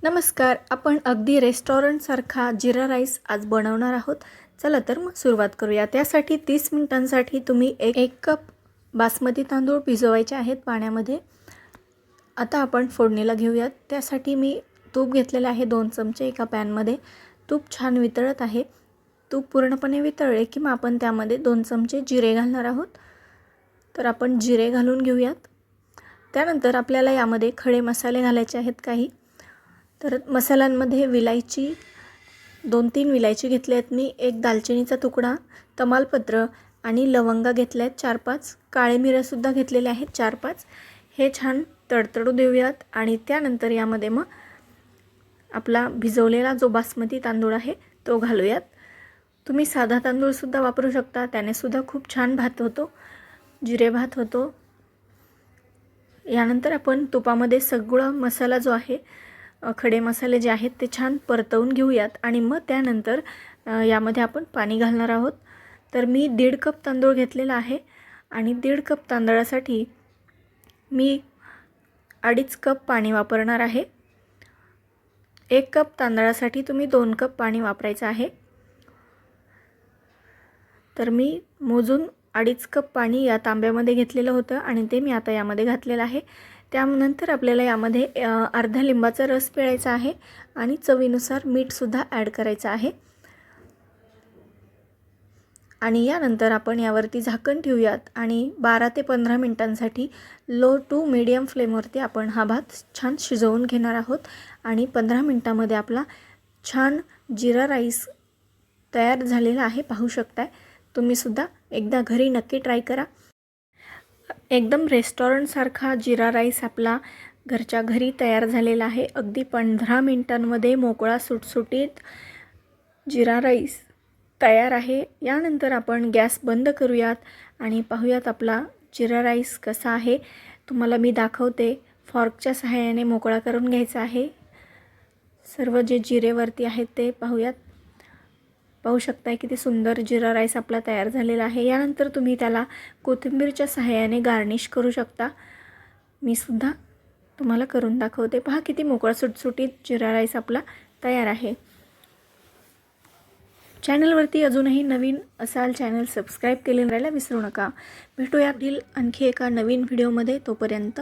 नमस्कार. आपण अगदी रेस्टॉरंटसारखा जीरा राईस आज बनवणार आहोत. चला तर मग सुरुवात करूया. त्यासाठी 30 मिनिटांसाठी तुम्ही एक कप बासमती तांदूळ भिजवायचे आहेत पाण्यामध्ये. आता आपण फोडणीला घेऊयात. त्यासाठी मी तूप घेतलेलं आहे 2 चमचे एका पॅनमध्ये. तूप छान वितळत आहे. तूप पूर्णपणे वितळले की मग आपण त्यामध्ये 2 चमचे जिरे घालणार आहोत. तर आपण जिरे घालून घेऊयात. त्यानंतर आपल्याला यामध्ये खडे मसाले घालायचे आहेत काही. तर मसाल्यांमध्ये विलायची 2-3 विलायची घेतले आहेत मी, एक दालचिनीचा तुकडा, तमालपत्र आणि लवंगा घेतल्या आहेत 4-5, काळे मिऱ्यासुद्धा घेतलेले आहेत 4-5. हे छान तडतडू देऊयात आणि त्यानंतर यामध्ये मग आपला भिजवलेला जो बासमती तांदूळ आहे तो घालूयात. तुम्ही साधा तांदूळसुद्धा वापरू शकता, त्यानेसुद्धा खूप छान भात होतो, जिरे भात होतो. यानंतर आपण तुपामध्ये सगळा मसाला जो आहे, खडे मसाले जे आहेत ते छान परतवून घेऊयात आणि मग त्यानंतर यामध्ये आपण पाणी घालणार आहोत. तर मी 1.5 कप तांदूळ घेतलेला आहे आणि 1.5 कप तांदळासाठी मी 2.5 कप पाणी वापरणार आहे. 1 कप तांदळासाठी तुम्ही 2 कप पाणी वापरायचं आहे. तर मी मोजून 2.5 कप पाणी या तांब्यामध्ये घेतलेलं होतं आणि ते मी आता यामध्ये घातलेलं आहे. त्यानंतर आपल्याला यामध्ये अर्धा लिंबाचा रस पिळायचा आहे आणि चवीनुसार मीठसुद्धा ॲड करायचं आहे. आणि यानंतर आपण यावरती झाकण ठेवूयात आणि 12 ते 15 मिनिटांसाठी लो टू मीडियम फ्लेमवरती आपण हा भात छान शिजवून घेणार आहोत. आणि 15 मिनिटांमध्ये आपला छान जिरा राईस तयार झालेला आहे, पाहू शकताय. तुम्हीसुद्धा एकदा घरी नक्की ट्राय करा. एकदम रेस्टॉरंटसारखा जिरा राईस आपला घरच्या घरी तयार झालेला आहे. अगदी 15 मिनिटांमध्ये मोकळा सुटसुटीत जिरा राईस तयार आहे. यानंतर आपण गॅस बंद करूयात आणि पाहूयात आपला जिरा राईस कसा आहे. तुम्हाला मी दाखवते. फॉर्कच्या सहाय्याने मोकळा करून घ्यायचा आहे. सर्व जे जिरेवरती आहेत ते पाहूयात. पाहू शकताय किती सुंदर जिरा राईस आपला तयार झालेला आहे. यानंतर तुम्ही त्याला कोथिंबीरच्या सहाय्याने गार्निश करू शकता. मी सुद्धा तुम्हाला करून दाखवते. पहा किती मोकळा सुटसुटीत जिरा राईस आपला तयार आहे. चॅनलवरती अजूनही नवीन असाल, चॅनल सबस्क्राईब केले राहायला विसरू नका. भेटूया पुढील आणखी एका नवीन व्हिडिओमध्ये. तोपर्यंत